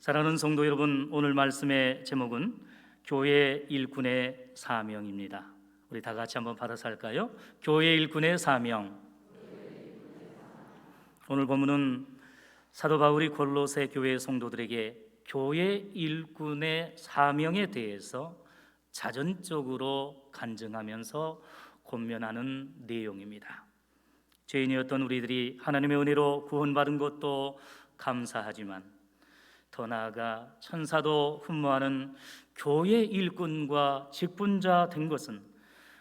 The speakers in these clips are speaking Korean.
사랑하는 성도 여러분, 오늘 말씀의 제목은 교회 일꾼의 사명입니다. 우리 다 같이 한번 받아서 할까요? 교회 일꾼의 사명. 오늘 본문은 사도 바울이 골로새 교회 성도들에게 교회 일꾼의 사명에 대해서 자전적으로 간증하면서 권면하는 내용입니다. 죄인이었던 우리들이 하나님의 은혜로 구원받은 것도 감사하지만 더 나아가 천사도 흠모하는 교회 일꾼과 직분자 된 것은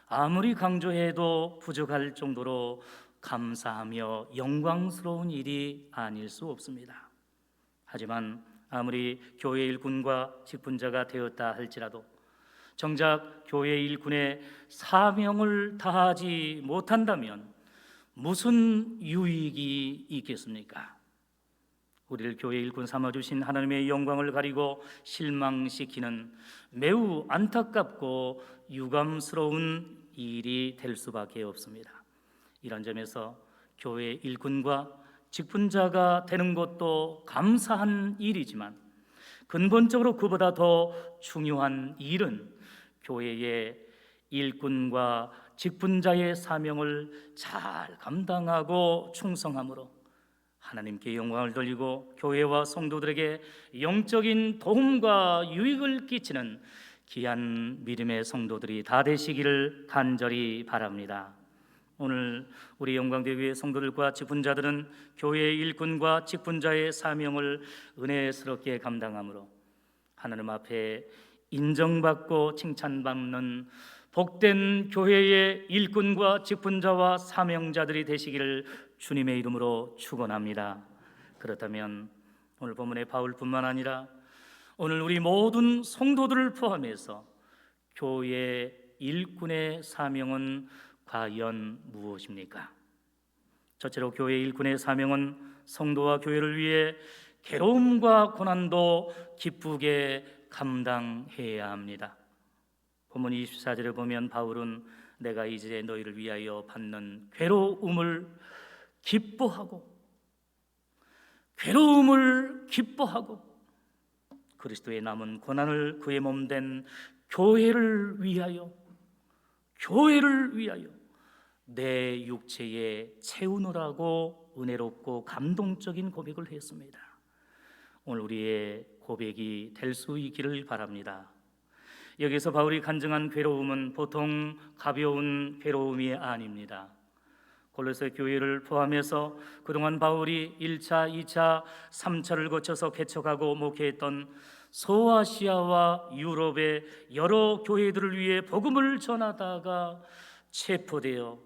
아무리 강조해도 부족할 정도로 감사하며 영광스러운 일이 아닐 수 없습니다. 하지만 아무리 교회 일꾼과 직분자가 되었다 할지라도 정작 교회 일꾼의 사명을 다하지 못한다면 무슨 유익이 있겠습니까? 우리를 교회 일꾼 삼아주신 하나님의 영광을 가리고 실망시키는 매우 안타깝고 유감스러운 일이 될 수밖에 없습니다. 이런 점에서 교회 일꾼과 직분자가 되는 것도 감사한 일이지만 근본적으로 그보다 더 중요한 일은 교회의 일꾼과 직분자의 사명을 잘 감당하고 충성함으로 하나님께 영광을 돌리고 교회와 성도들에게 영적인 도움과 유익을 끼치는 귀한 믿음의 성도들이 다 되시기를 간절히 바랍니다. 오늘 우리 영광대교회 성도들과 직분자들은 교회의 일꾼과 직분자의 사명을 은혜스럽게 감당함으로 하나님 앞에 인정받고 칭찬받는 복된 교회의 일꾼과 직분자와 사명자들이 되시기를 주님의 이름으로 축원합니다. 그렇다면 오늘 본문의 바울뿐만 아니라 오늘 우리 모든 성도들을 포함해서 교회 일꾼의 사명은 과연 무엇입니까? 첫째로 교회 일꾼의 사명은 성도와 교회를 위해 괴로움과 고난도 기쁘게 감당해야 합니다. 본문 24절에 보면 바울은 내가 이제 너희를 위하여 받는 괴로움을 기뻐하고 그리스도의 남은 고난을 그의 몸된 교회를 위하여 내 육체에 채우느라고 은혜롭고 감동적인 고백을 했습니다. 오늘 우리의 고백이 될 수 있기를 바랍니다. 여기서 바울이 간증한 괴로움은 보통 가벼운 괴로움이 아닙니다. 골로새 교회를 포함해서 그동안 바울이 1차, 2차, 3차를 거쳐서 개척하고 목회했던 소아시아와 유럽의 여러 교회들을 위해 복음을 전하다가 체포되어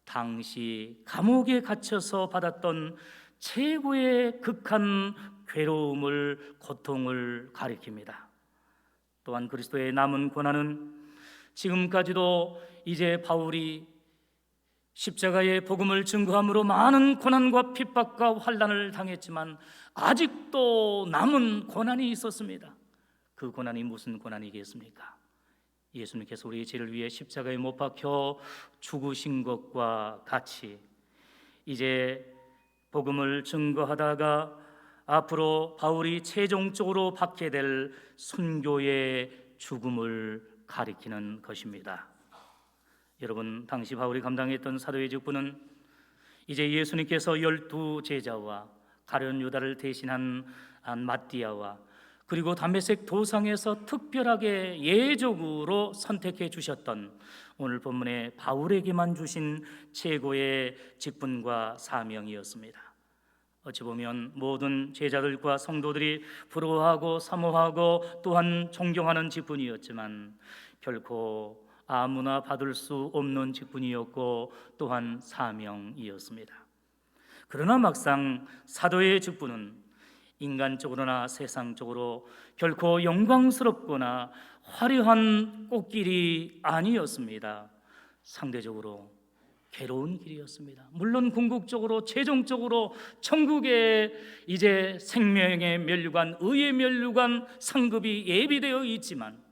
당시 감옥에 갇혀서 받았던 최고의 극한 괴로움을, 고통을 가리킵니다. 또한 그리스도의 남은 고난은 지금까지도 이제 바울이 십자가의 복음을 증거함으로 많은 고난과 핍박과 환난을 당했지만 아직도 남은 고난이 있었습니다. 그 고난이 무슨 고난이겠습니까? 예수님께서 우리의 죄를 위해 십자가에 못 박혀 죽으신 것과 같이 이제 복음을 증거하다가 앞으로 바울이 최종적으로 받게 될 순교의 죽음을 가리키는 것입니다. 여러분, 당시 바울이 감당했던 사도의 직분은 이제 예수님께서 12 제자와 가룟 유다를 대신한 마띠아와 그리고 담메색 도상에서 특별하게 예적으로 선택해 주셨던 오늘 본문의 바울에게만 주신 최고의 직분과 사명이었습니다. 어찌 보면 모든 제자들과 성도들이 부러워하고 사모하고 또한 존경하는 직분이었지만 결코 아무나 받을 수 없는 직분이었고 또한 사명이었습니다. 그러나 막상 사도의 직분은 인간적으로나 세상적으로 결코 영광스럽거나 화려한 꽃길이 아니었습니다. 상대적으로 괴로운 길이었습니다. 물론 궁극적으로 최종적으로 천국에 이제 생명의 면류관, 의의 면류관 상급이 예비되어 있지만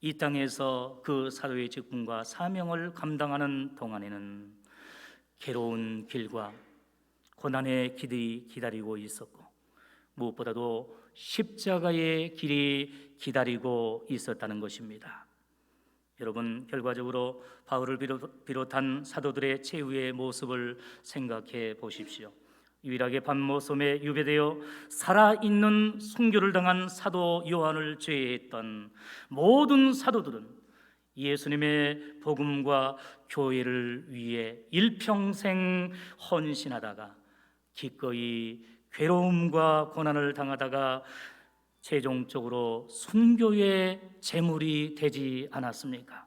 이 땅에서 그 사도의 직분과 사명을 감당하는 동안에는 괴로운 길과 고난의 길이 기다리고 있었고 무엇보다도 십자가의 길이 기다리고 있었다는 것입니다. 여러분, 결과적으로 바울을 비롯한 사도들의 최후의 모습을 생각해 보십시오. 유일하게 밤모섬에 유배되어 살아있는 순교를 당한 사도 요한을 제외했던 모든 사도들은 예수님의 복음과 교회를 위해 일평생 헌신하다가 기꺼이 괴로움과 고난을 당하다가 최종적으로 순교의 제물이 되지 않았습니까?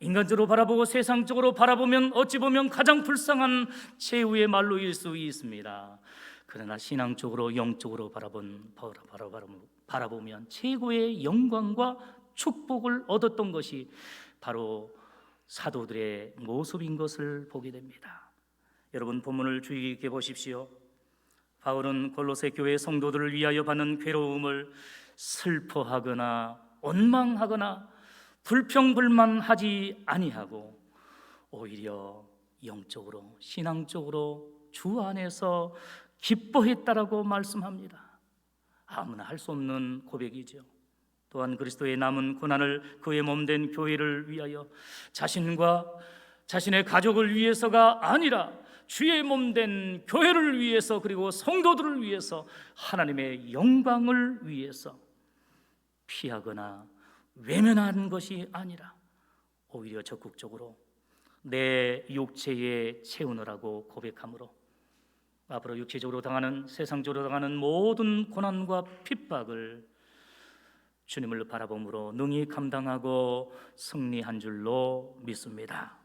인간적으로 바라보고 세상적으로 바라보면 어찌 보면 가장 불쌍한 최후의 말로일 수 있습니다. 그러나 신앙적으로 영적으로 바라보면 최고의 영광과 축복을 얻었던 것이 바로 사도들의 모습인 것을 보게 됩니다. 여러분, 본문을 주의 깊게 보십시오. 바울은 골로새 교회 성도들을 위하여 받는 괴로움을 슬퍼하거나 원망하거나 불평불만하지 아니하고 오히려 영적으로 신앙적으로 주 안에서 기뻐했다라고 말씀합니다. 아무나 할 수 없는 고백이죠. 또한 그리스도의 남은 고난을 그의 몸된 교회를 위하여 자신과 자신의 가족을 위해서가 아니라 주의 몸된 교회를 위해서, 그리고 성도들을 위해서, 하나님의 영광을 위해서 피하거나 외면하는 것이 아니라 오히려 적극적으로 내 육체에 채우느라고 고백함으로 앞으로 육체적으로 당하는, 세상적으로 당하는 모든 고난과 핍박을 주님을 바라봄으로 능히 감당하고 승리한 줄로 믿습니다.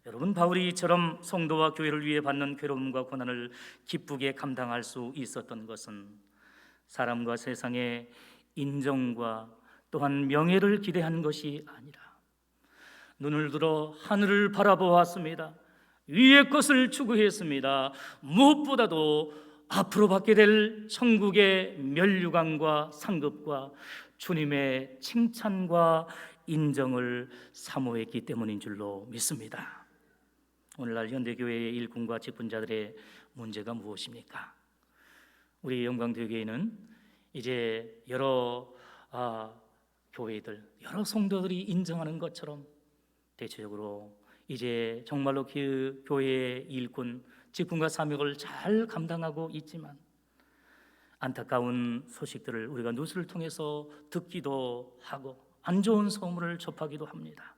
여러분, 바울이 이처럼 성도와 교회를 위해 받는 괴로움과 고난을 기쁘게 감당할 수 있었던 것은 사람과 세상의 인정과 또한 명예를 기대한 것이 아니라 눈을 들어 하늘을 바라보았습니다. 위의 것을 추구했습니다. 무엇보다도 앞으로 받게 될 천국의 면류관과 상급과 주님의 칭찬과 인정을 사모했기 때문인 줄로 믿습니다. 오늘날 현대교회의 일꾼과 직분자들의 문제가 무엇입니까? 우리 영광교회는 이제 여러 교회들, 여러 성도들이 인정하는 것처럼 대체적으로 이제 정말로 그 교회의 일꾼, 직분과 사명을 잘 감당하고 있지만 안타까운 소식들을 우리가 뉴스를 통해서 듣기도 하고 안 좋은 소문을 접하기도 합니다.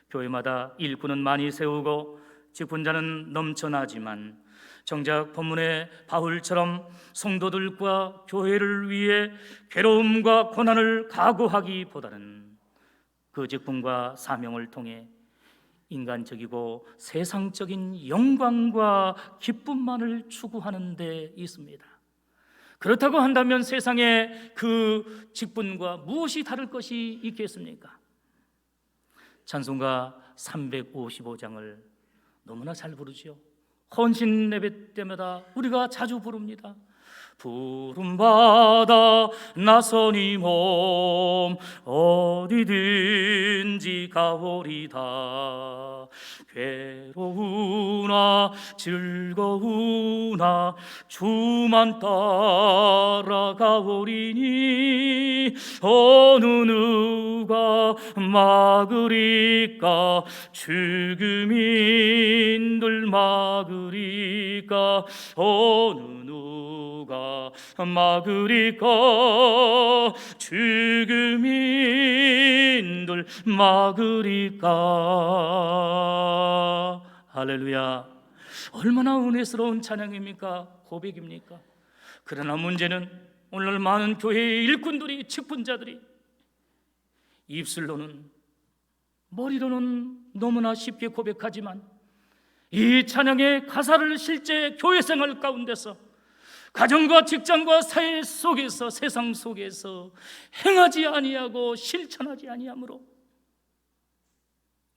교회마다 일꾼은 많이 세우고 직분자는 넘쳐나지만 정작 본문의 바울처럼 성도들과 교회를 위해 괴로움과 고난을 각오하기보다는 그 직분과 사명을 통해 인간적이고 세상적인 영광과 기쁨만을 추구하는 데 있습니다. 그렇다고 한다면 세상의 그 직분과 무엇이 다를 것이 있겠습니까? 찬송가 355장을 너무나 잘 부르지요. 헌신 예배 때마다 우리가 자주 부릅니다. 부름받아 나서니 몸 어디든지 가오리다. 괴로우나 즐거우나 주만 따라가오리니 어느 누가 막으리까. 죽음인들 막으리까. 어느 누가 막으리까. 죽음인들 막으리까. 할렐루야. 얼마나 은혜스러운 찬양입니까? 고백입니까? 그러나 문제는 오늘 많은 교회의 일꾼들이, 직분자들이 입술로는, 머리로는 너무나 쉽게 고백하지만 이 찬양의 가사를 실제 교회 생활 가운데서, 가정과 직장과 사회 속에서, 세상 속에서 행하지 아니하고 실천하지 아니하므로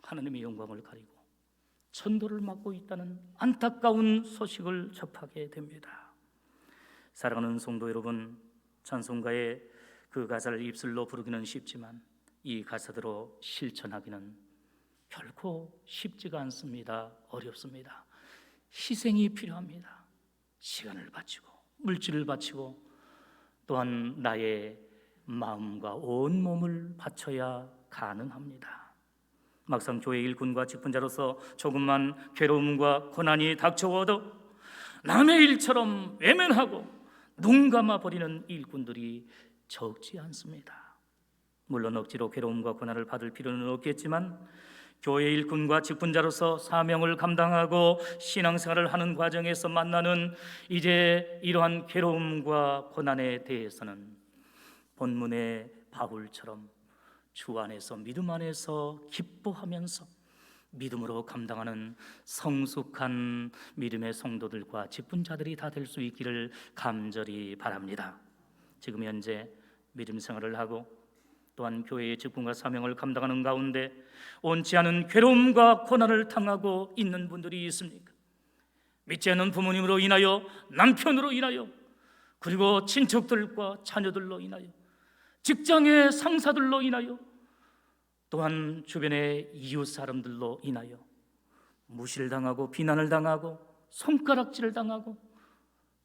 하나님의 영광을 가리고 천도를 막고 있다는 안타까운 소식을 접하게 됩니다. 사랑하는 성도 여러분, 찬송가의 그 가사를 입술로 부르기는 쉽지만 이 가사대로 실천하기는 결코 쉽지가 않습니다. 어렵습니다. 희생이 필요합니다. 시간을 바치고 물질을 바치고 또한 나의 마음과 온 몸을 바쳐야 가능합니다. 막상 교회 일꾼과 직분자로서 조금만 괴로움과 고난이 닥쳐와도 남의 일처럼 외면하고 눈 감아 버리는 일꾼들이 적지 않습니다. 물론 억지로 괴로움과 고난을 받을 필요는 없겠지만 교회 일꾼과 직분자로서 사명을 감당하고 신앙생활을 하는 과정에서 만나는 이제 이러한 괴로움과 고난에 대해서는 본문의 바울처럼 주 안에서 믿음 안에서 기뻐하면서 믿음으로 감당하는 성숙한 믿음의 성도들과 직분자들이 다 될 수 있기를 간절히 바랍니다. 지금 현재 믿음 생활을 하고 또한 교회의 직분과 사명을 감당하는 가운데 원치 않은 괴로움과 고난을 당하고 있는 분들이 있습니까? 믿지 않는 부모님으로 인하여, 남편으로 인하여, 그리고 친척들과 자녀들로 인하여, 직장의 상사들로 인하여, 또한 주변의 이웃 사람들로 인하여 무시를 당하고 비난을 당하고 손가락질을 당하고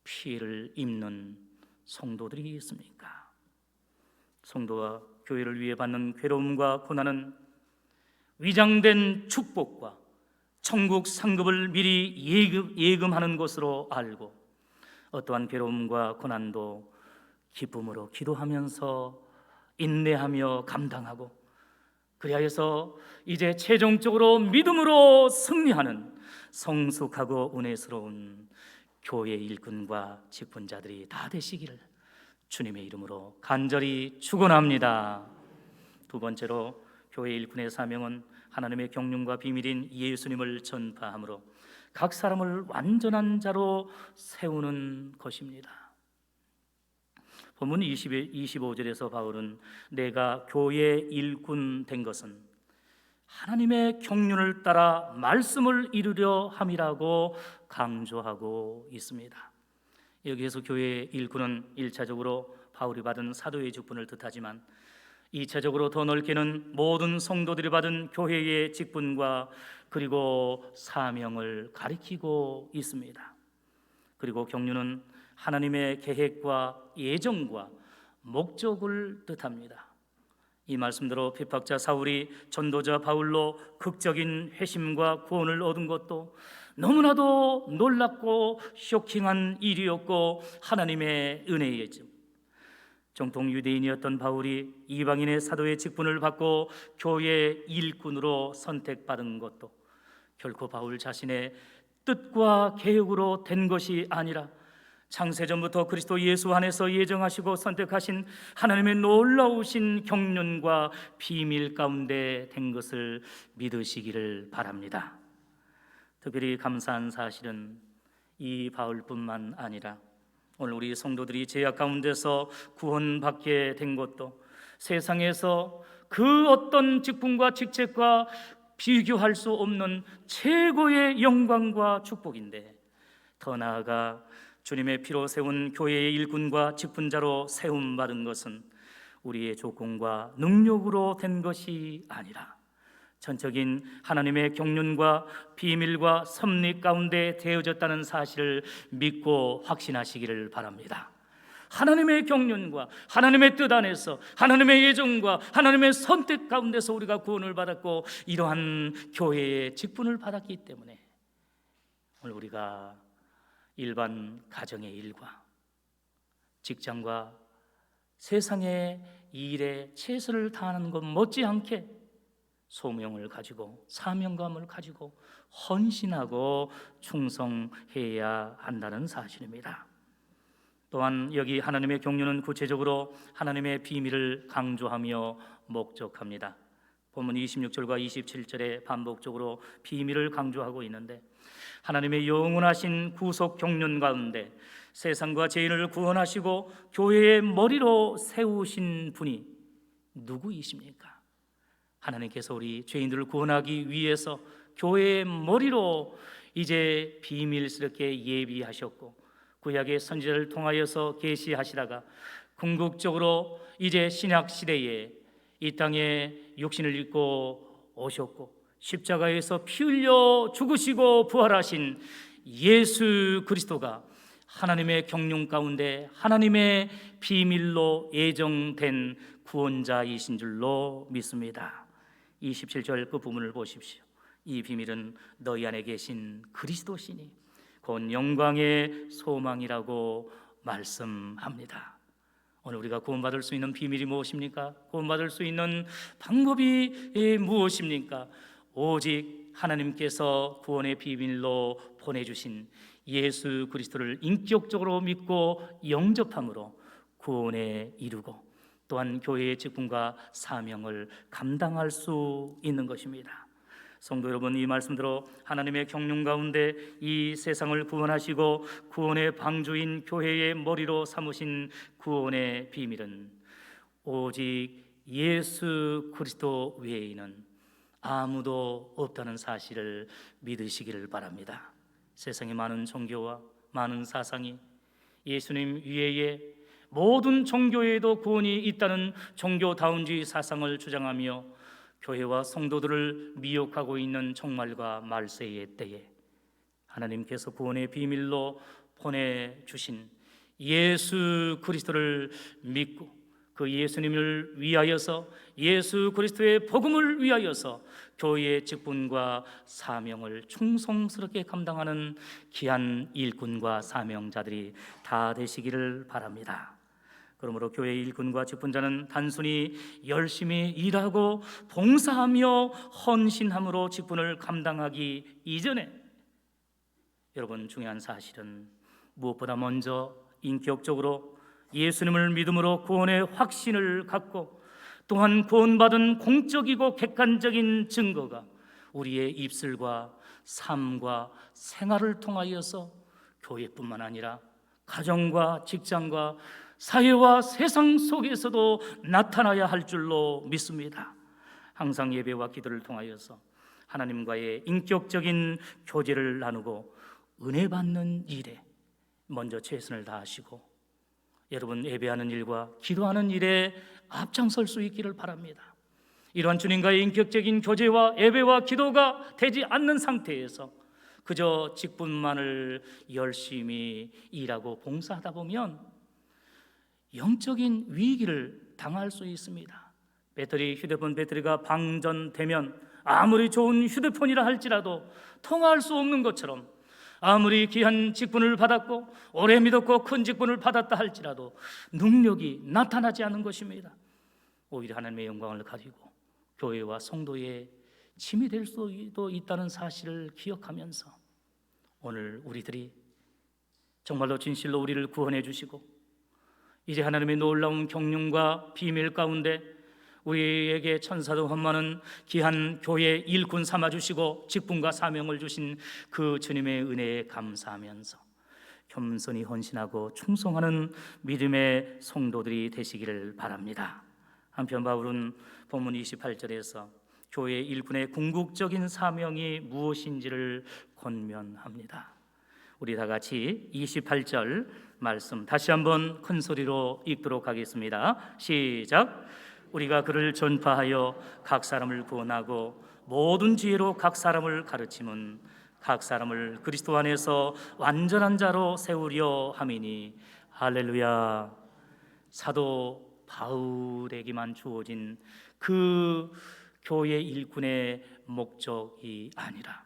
피해를 입는 성도들이 있습니까? 성도와 교회를 위해 받는 괴로움과 고난은 위장된 축복과 천국 상급을 미리 예금하는 것으로 알고 어떠한 괴로움과 고난도 기쁨으로 기도하면서 인내하며 감당하고 그리하여서 이제 최종적으로 믿음으로 승리하는 성숙하고 은혜스러운 교회 일꾼과 직분자들이 다 되시기를 주님의 이름으로 간절히 축원합니다. 두 번째로 교회 일꾼의 사명은 하나님의 경륜과 비밀인 예수님을 전파함으로 각 사람을 완전한 자로 세우는 것입니다. 본문 25절에서 바울은 내가 교회 일꾼 된 것은 하나님의 경륜을 따라 말씀을 이루려 함이라고 강조하고 있습니다. 여기에서 교회 일꾼은 1차적으로 바울이 받은 사도의 직분을 뜻하지만 2차적으로 더 넓게는 모든 성도들이 받은 교회의 직분과 그리고 사명을 가리키고 있습니다. 그리고 경륜은 하나님의 계획과 예정과 목적을 뜻합니다. 이 말씀대로 핍박자 사울이 전도자 바울로 극적인 회심과 구원을 얻은 것도 너무나도 놀랍고 쇼킹한 일이었고 하나님의 은혜였죠. 정통 유대인이었던 바울이 이방인의 사도의 직분을 받고 교회 일꾼으로 선택받은 것도 결코 바울 자신의 뜻과 계획으로 된 것이 아니라 창세전부터 그리스도 예수 안에서 예정하시고 선택하신 하나님의 놀라우신 경륜과 비밀 가운데 된 것을 믿으시기를 바랍니다. 특별히 감사한 사실은 이 바울뿐만 아니라 오늘 우리 성도들이 죄악 가운데서 구원받게 된 것도 세상에서 그 어떤 직분과 직책과 비교할 수 없는 최고의 영광과 축복인데, 더 나아가 주님의 피로 세운 교회의 일꾼과 직분자로 세움받은 것은 우리의 조건과 능력으로 된 것이 아니라 전적인 하나님의 경륜과 비밀과 섭리 가운데 되어졌다는 사실을 믿고 확신하시기를 바랍니다. 하나님의 경륜과 하나님의 뜻 안에서 하나님의 예정과 하나님의 선택 가운데서 우리가 구원을 받았고 이러한 교회의 직분을 받았기 때문에 오늘 우리가 일반 가정의 일과 직장과 세상의 일에 최선을 다하는 것 못지않게 소명을 가지고 사명감을 가지고 헌신하고 충성해야 한다는 사실입니다. 또한 여기 하나님의 경륜은 구체적으로 하나님의 비밀을 강조하며 목적합니다. 본문 26절과 27절에 반복적으로 비밀을 강조하고 있는데, 하나님의 영원하신 구속 경륜 가운데 세상과 죄인을 구원하시고 교회의 머리로 세우신 분이 누구이십니까? 하나님께서 우리 죄인들을 구원하기 위해서 교회의 머리로 이제 비밀스럽게 예비하셨고 구약의 선지자를 통하여서 계시하시다가 궁극적으로 이제 신약 시대에 이 땅에 육신을 입고 오셨고 십자가에서 피 흘려 죽으시고 부활하신 예수 그리스도가 하나님의 경륜 가운데 하나님의 비밀로 예정된 구원자이신 줄로 믿습니다. 27절 그 부분을 보십시오. 이 비밀은 너희 안에 계신 그리스도시니 곧 영광의 소망이라고 말씀합니다. 오늘 우리가 구원받을 수 있는 비밀이 무엇입니까? 구원받을 수 있는 방법이 무엇입니까? 오직 하나님께서 구원의 비밀로 보내주신 예수 그리스도를 인격적으로 믿고 영접함으로 구원에 이르고 또한 교회의 직분과 사명을 감당할 수 있는 것입니다. 성도 여러분, 이 말씀대로 하나님의 경륜 가운데 이 세상을 구원하시고 구원의 방주인 교회의 머리로 삼으신 구원의 비밀은 오직 예수 그리스도 외에는 아무도 없다는 사실을 믿으시기를 바랍니다. 세상의 많은 종교와 많은 사상이 예수님 외에 모든 종교에도 구원이 있다는 종교다운주의 사상을 주장하며 교회와 성도들을 미혹하고 있는 종말과 말세의 때에 하나님께서 구원의 비밀로 보내주신 예수 그리스도를 믿고 그 예수님을 위하여서 예수 그리스도의 복음을 위하여서 교회의 직분과 사명을 충성스럽게 감당하는 귀한 일꾼과 사명자들이 다 되시기를 바랍니다. 그러므로 교회 일꾼과 직분자는 단순히 열심히 일하고 봉사하며 헌신함으로 직분을 감당하기 이전에 여러분, 중요한 사실은 무엇보다 먼저 인격적으로 예수님을 믿음으로 구원의 확신을 갖고 또한 구원받은 공적이고 객관적인 증거가 우리의 입술과 삶과 생활을 통하여서 교회뿐만 아니라 가정과 직장과 사회와 세상 속에서도 나타나야 할 줄로 믿습니다. 항상 예배와 기도를 통하여서 하나님과의 인격적인 교제를 나누고 은혜 받는 일에 먼저 최선을 다하시고 여러분, 예배하는 일과 기도하는 일에 앞장설 수 있기를 바랍니다. 이러한 주님과의 인격적인 교제와 예배와 기도가 되지 않는 상태에서 그저 직분만을 열심히 일하고 봉사하다 보면 영적인 위기를 당할 수 있습니다. 휴대폰 배터리가 방전되면 아무리 좋은 휴대폰이라 할지라도 통화할 수 없는 것처럼 아무리 귀한 직분을 받았고 오래 믿었고 큰 직분을 받았다 할지라도 능력이 나타나지 않는 것입니다. 오히려 하나님의 영광을 가지고 교회와 성도의 짐이 될 수도 있다는 사실을 기억하면서 오늘 우리들이 정말로 진실로 우리를 구원해 주시고 이제 하나님의 놀라운 경륜과 비밀 가운데 우리에게 천사도 험만은 귀한 교회 일꾼 삼아주시고 직분과 사명을 주신 그 주님의 은혜에 감사하면서 겸손히 헌신하고 충성하는 믿음의 성도들이 되시기를 바랍니다. 한편 바울은 본문 28절에서 교회 일꾼의 궁극적인 사명이 무엇인지를 권면합니다. 우리 다 같이 28절 말씀 다시 한번 큰 소리로 읽도록 하겠습니다. 시작. 우리가 그를 전파하여 각 사람을 구원하고 모든 지혜로 각 사람을 가르치면 각 사람을 그리스도 안에서 완전한 자로 세우려 함이니 할렐루야. 사도 바울에게만 주어진 그 교회 일꾼의 목적이 아니라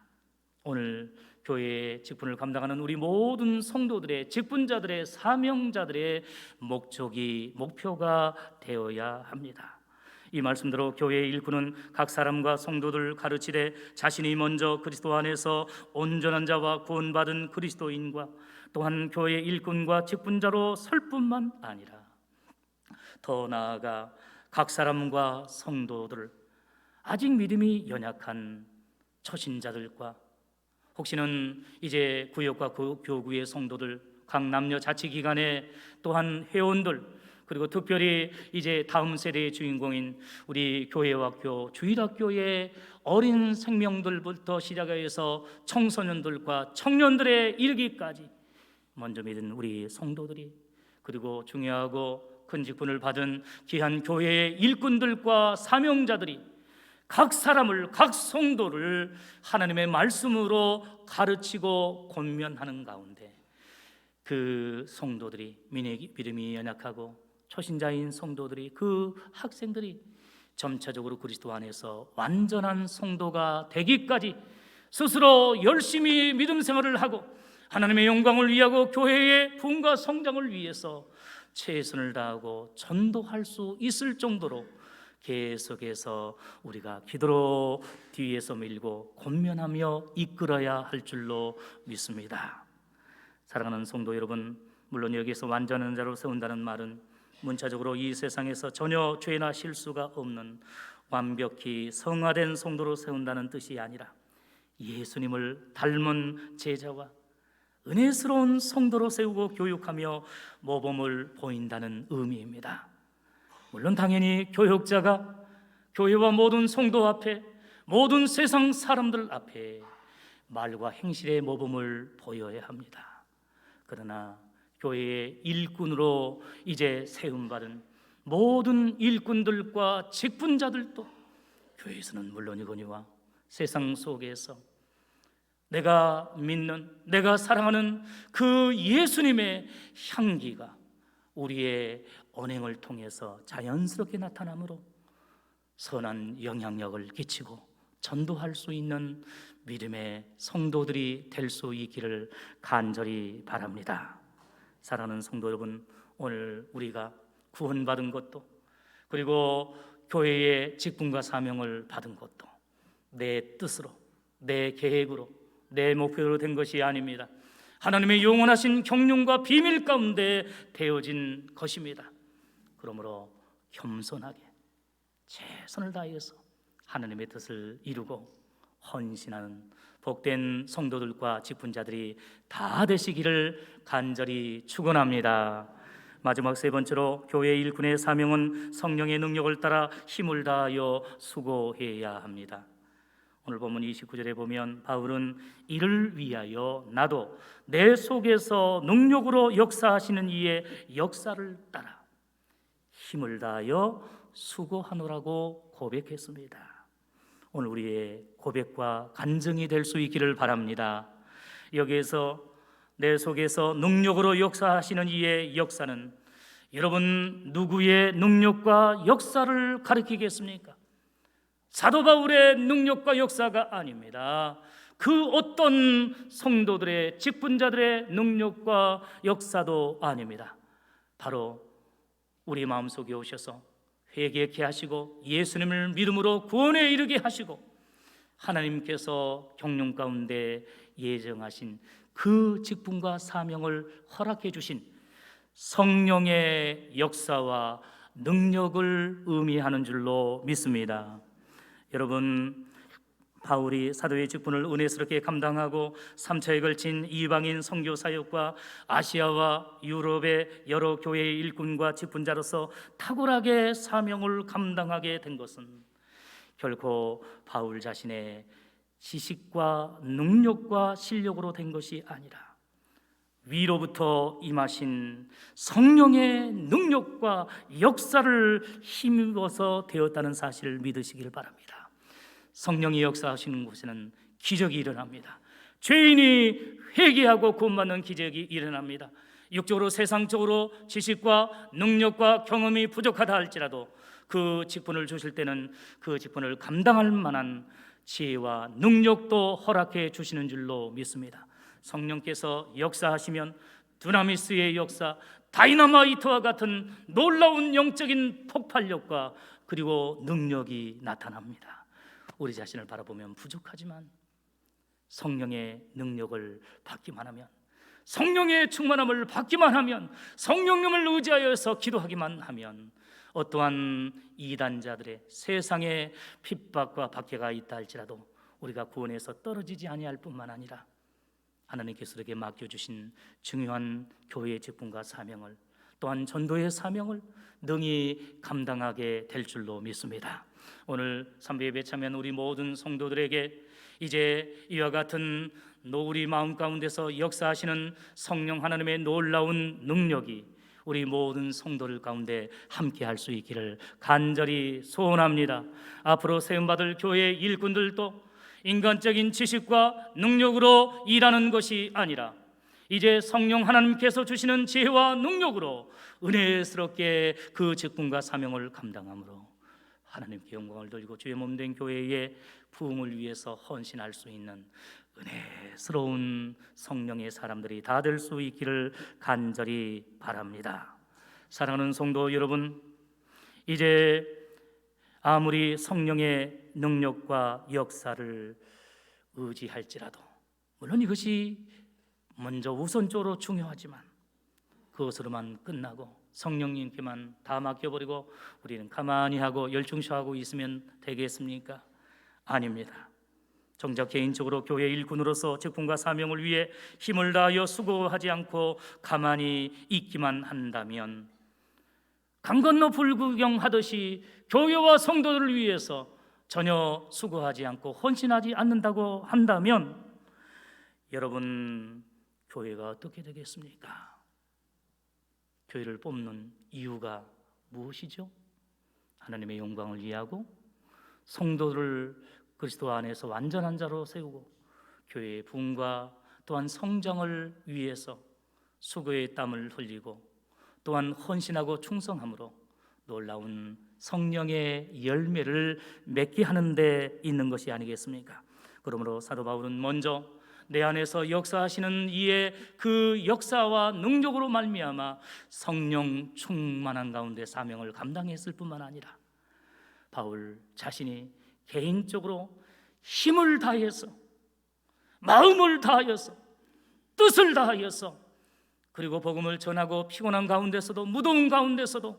오늘 교회의 직분을 감당하는 우리 모든 성도들의 직분자들의 사명자들의 목표가 되어야 합니다. 이 말씀대로 교회의 일꾼은 각 사람과 성도들 가르치되 자신이 먼저 그리스도 안에서 온전한 자와 구원받은 그리스도인과 또한 교회의 일꾼과 직분자로 설 뿐만 아니라 더 나아가 각 사람과 성도들, 아직 믿음이 연약한 초신자들과 혹시는 이제 구역과 교구의 성도들, 각 남녀 자치기관의 또한 회원들, 그리고 특별히 이제 다음 세대의 주인공인 우리 교회학교, 주일학교의 어린 생명들부터 시작해서 청소년들과 청년들에 이르기까지 먼저 믿은 우리 성도들이, 그리고 중요하고 큰 직분을 받은 귀한 교회의 일꾼들과 사명자들이 각 사람을, 각 성도를 하나님의 말씀으로 가르치고 권면하는 가운데 그 성도들이, 믿음이 연약하고 초신자인 성도들이, 그 학생들이 점차적으로 그리스도 안에서 완전한 성도가 되기까지 스스로 열심히 믿음 생활을 하고 하나님의 영광을 위하고 교회의 부흥과 성장을 위해서 최선을 다하고 전도할 수 있을 정도로 계속해서 우리가 기도로 뒤에서 밀고 권면하며 이끌어야 할 줄로 믿습니다. 사랑하는 성도 여러분, 물론 여기서 완전한 자로 세운다는 말은 문자적으로 이 세상에서 전혀 죄나 실수가 없는 완벽히 성화된 성도로 세운다는 뜻이 아니라 예수님을 닮은 제자와 은혜스러운 성도로 세우고 교육하며 모범을 보인다는 의미입니다. 물론 당연히 교육자가 교회와 모든 성도 앞에, 모든 세상 사람들 앞에 말과 행실의 모범을 보여야 합니다. 그러나 교회의 일꾼으로 이제 세움받은 모든 일꾼들과 직분자들도 교회에서는 물론이거니와 세상 속에서 내가 믿는, 내가 사랑하는 그 예수님의 향기가 우리의 언행을 통해서 자연스럽게 나타나므로 선한 영향력을 끼치고 전도할 수 있는 믿음의 성도들이 될 수 있기를 간절히 바랍니다. 사랑하는 성도 여러분, 오늘 우리가 구원받은 것도, 그리고 교회의 직분과 사명을 받은 것도 내 뜻으로, 내 계획으로, 내 목표로 된 것이 아닙니다. 하나님의 영원하신 경륜과 비밀 가운데 되어진 것입니다. 그러므로 겸손하게 최선을 다해서 하나님의 뜻을 이루고 헌신하는 복된 성도들과 직분자들이 다 되시기를 간절히 축원합니다. 마지막 세 번째로 교회 일꾼의 사명은 성령의 능력을 따라 힘을 다하여 수고해야 합니다. 오늘 본문 29절에 보면 바울은 이를 위하여 나도 내 속에서 능력으로 역사하시는 이의 역사를 따라 힘을 다하여 수고하노라고 고백했습니다. 오늘 우리의 고백과 간증이 될 수 있기를 바랍니다. 여기에서 내 속에서 능력으로 역사하시는 이의 역사는 여러분 누구의 능력과 역사를 가리키겠습니까? 사도 바울의 능력과 역사가 아닙니다. 그 어떤 성도들의, 직분자들의 능력과 역사도 아닙니다. 바로 우리 마음속에 오셔서 회개케 하시고 예수님을 믿음으로 구원에 이르게 하시고 하나님께서 경륜 가운데 예정하신 그 직분과 사명을 허락해 주신 성령의 역사와 능력을 의미하는 줄로 믿습니다. 여러분, 바울이 사도의 직분을 은혜스럽게 감당하고 3차에 걸친 이방인 선교 사역과 아시아와 유럽의 여러 교회의 일꾼과 직분자로서 탁월하게 사명을 감당하게 된 것은 결코 바울 자신의 지식과 능력과 실력으로 된 것이 아니라 위로부터 임하신 성령의 능력과 역사를 힘입어서 되었다는 사실을 믿으시길 바랍니다. 성령이 역사하시는 곳에는 기적이 일어납니다. 죄인이 회개하고 구원받는 기적이 일어납니다. 육적으로 세상적으로 지식과 능력과 경험이 부족하다 할지라도 그 직분을 주실 때는 그 직분을 감당할 만한 지혜와 능력도 허락해 주시는 줄로 믿습니다. 성령께서 역사하시면 두나미스의 역사, 다이너마이트와 같은 놀라운 영적인 폭발력과 그리고 능력이 나타납니다. 우리 자신을 바라보면 부족하지만 성령의 능력을 받기만 하면, 성령의 충만함을 받기만 하면, 성령님을 의지하여서 기도하기만 하면 어떠한 이단자들의 세상의 핍박과 박해가 있다 할지라도 우리가 구원에서 떨어지지 아니할 뿐만 아니라 하나님께서 우리에게 맡겨주신 중요한 교회의 직분과 사명을, 또한 전도의 사명을 능히 감당하게 될 줄로 믿습니다. 오늘 삼배예배 참여한 우리 모든 성도들에게 이제 이와 같은 우리 마음 가운데서 역사하시는 성령 하나님의 놀라운 능력이 우리 모든 성도들 가운데 함께 할 수 있기를 간절히 소원합니다. 앞으로 세움받을 교회 일꾼들도 인간적인 지식과 능력으로 일하는 것이 아니라 이제 성령 하나님께서 주시는 지혜와 능력으로 은혜스럽게 그 직분과 사명을 감당함으로 하나님께 영광을 돌리고 주의 몸된 교회의 부흥을 위해서 헌신할 수 있는 은혜스러운 성령의 사람들이 다 될 수 있기를 간절히 바랍니다. 사랑하는 성도 여러분, 이제 아무리 성령의 능력과 역사를 의지할지라도, 물론 이것이 먼저 우선적으로 중요하지만 그것으로만 끝나고 성령님께만 다 맡겨버리고 우리는 가만히 하고 열중쇼하고 있으면 되겠습니까? 아닙니다. 정작 개인적으로 교회 일꾼으로서 직분과 사명을 위해 힘을 다하여 수고하지 않고 가만히 있기만 한다면, 강 건너 불구경하듯이 교회와 성도들을 위해서 전혀 수고하지 않고 헌신하지 않는다고 한다면, 여러분, 교회가 어떻게 되겠습니까? 교회를 뽑는 이유가 무엇이죠? 하나님의 영광을 위하고 성도를 그리스도 안에서 완전한 자로 세우고 교회의 부흥과 또한 성장을 위해서 수고의 땀을 흘리고 또한 헌신하고 충성함으로 놀라운 성령의 열매를 맺게 하는 데 있는 것이 아니겠습니까? 그러므로 사도 바울은 먼저 내 안에서 역사하시는 이의 그 역사와 능력으로 말미암아 성령 충만한 가운데 사명을 감당했을 뿐만 아니라 바울 자신이 개인적으로 힘을 다해서, 마음을 다하여서, 뜻을 다하여서, 그리고 복음을 전하고 피곤한 가운데서도, 무더운 가운데서도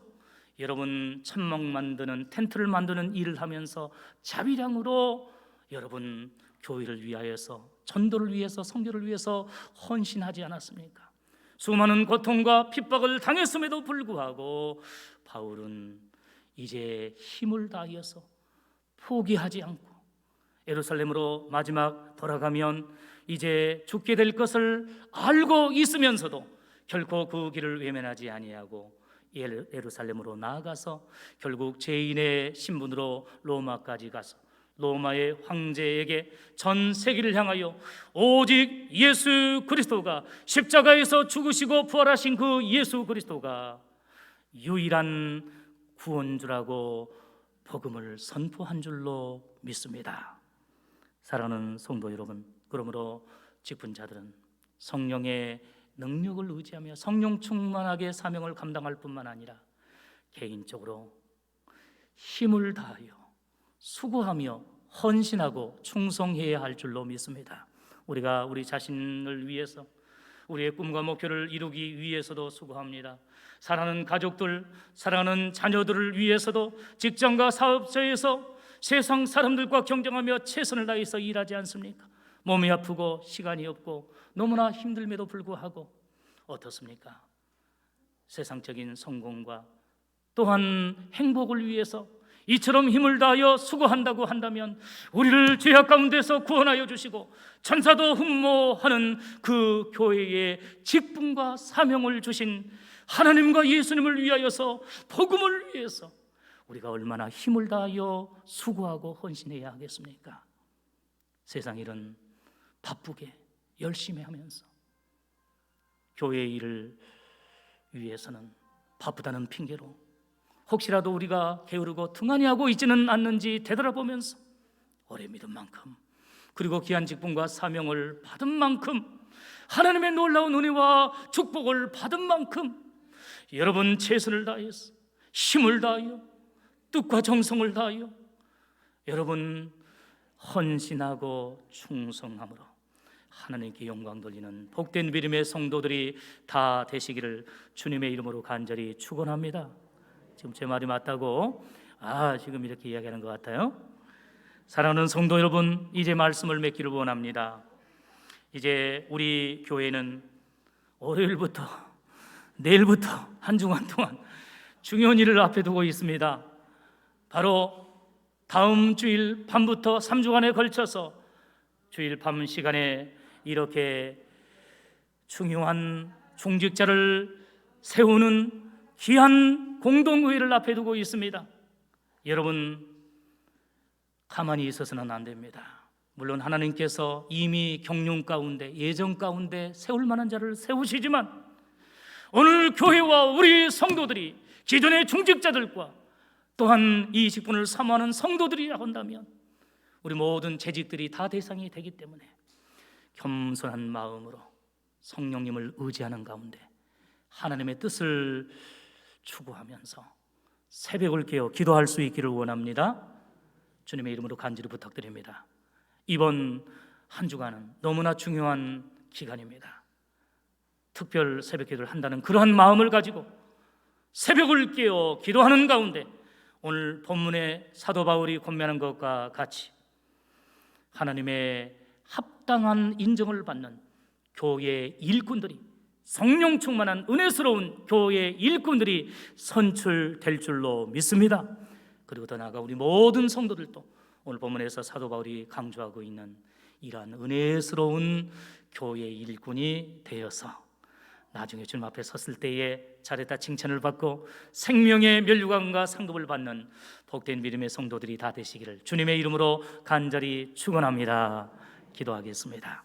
여러분 천막 만드는, 텐트를 만드는 일을 하면서 자비량으로 여러분 교회를 위하여서, 전도를 위해서, 선교를 위해서 헌신하지 않았습니까? 수많은 고통과 핍박을 당했음에도 불구하고 바울은 이제 힘을 다하여서 포기하지 않고 예루살렘으로 마지막 돌아가면 이제 죽게 될 것을 알고 있으면서도 결코 그 길을 외면하지 아니하고 예루살렘으로 나아가서 결국 죄인의 신분으로 로마까지 가서 로마의 황제에게 전 세계를 향하여 오직 예수 그리스도가, 십자가에서 죽으시고 부활하신 그 예수 그리스도가 유일한 구원주라고 복음을 선포한 줄로 믿습니다. 사랑하는 성도 여러분, 그러므로 직분자들은 성령의 능력을 의지하며 성령 충만하게 사명을 감당할 뿐만 아니라 개인적으로 힘을 다하여 수고하며 헌신하고 충성해야 할 줄로 믿습니다. 우리가 우리 자신을 위해서, 우리의 꿈과 목표를 이루기 위해서도 수고합니다. 사랑하는 가족들, 사랑하는 자녀들을 위해서도 직장과 사업처에서 세상 사람들과 경쟁하며 최선을 다해서 일하지 않습니까? 몸이 아프고 시간이 없고 너무나 힘들음에도 불구하고 어떻습니까? 세상적인 성공과 또한 행복을 위해서 이처럼 힘을 다하여 수고한다고 한다면 우리를 죄악 가운데서 구원하여 주시고 천사도 흠모하는 그 교회의 직분과 사명을 주신 하나님과 예수님을 위하여서, 복음을 위해서 우리가 얼마나 힘을 다하여 수고하고 헌신해야 하겠습니까? 세상 일은 바쁘게 열심히 하면서 교회의 일을 위해서는 바쁘다는 핑계로 혹시라도 우리가 게으르고 등한히 하고 있지는 않는지 되돌아보면서 오래 믿은 만큼, 그리고 귀한 직분과 사명을 받은 만큼, 하나님의 놀라운 은혜와 축복을 받은 만큼 여러분 최선을 다해서, 힘을 다하여, 뜻과 정성을 다하여 여러분 헌신하고 충성함으로 하나님께 영광 돌리는 복된 믿음의 성도들이 다 되시기를 주님의 이름으로 간절히 축원합니다. 지금 제 말이 맞다고 지금 이렇게 이야기하는 것 같아요. 사랑하는 성도 여러분, 이제 말씀을 맺기를 원합니다. 이제 우리 교회는 월요일부터 내일부터 한 주간 동안 중요한 일을 앞에 두고 있습니다. 바로 다음 주일 밤부터 3주간에 걸쳐서 주일 밤 시간에 이렇게 중요한 중직자를 세우는 귀한 공동회의를 앞에 두고 있습니다. 여러분 가만히 있어서는 안 됩니다. 물론 하나님께서 이미 경륜 가운데, 예정 가운데 세울 만한 자를 세우시지만 오늘 교회와 우리 성도들이 기존의 중직자들과 또한 이 직분을 사모하는 성도들이라 한다면 우리 모든 재직들이 다 대상이 되기 때문에 겸손한 마음으로 성령님을 의지하는 가운데 하나님의 뜻을 추구하면서 새벽을 깨어 기도할 수 있기를 원합니다. 주님의 이름으로 간절히 부탁드립니다. 이번 한 주간은 너무나 중요한 기간입니다. 특별 새벽 기도를 한다는 그러한 마음을 가지고 새벽을 깨어 기도하는 가운데 오늘 본문의 사도 바울이 권면한 것과 같이 하나님의 합당한 인정을 받는 교회의 일꾼들이, 성령 충만한 은혜스러운 교회의 일꾼들이 선출될 줄로 믿습니다. 그리고 더 나아가 우리 모든 성도들도 오늘 본문에서 사도 바울이 강조하고 있는 이러한 은혜스러운 교회의 일꾼이 되어서 나중에 주님 앞에 섰을 때에 잘했다 칭찬을 받고 생명의 면류관과 상급을 받는 복된 믿음의 성도들이 다 되시기를 주님의 이름으로 간절히 축원합니다. 기도하겠습니다.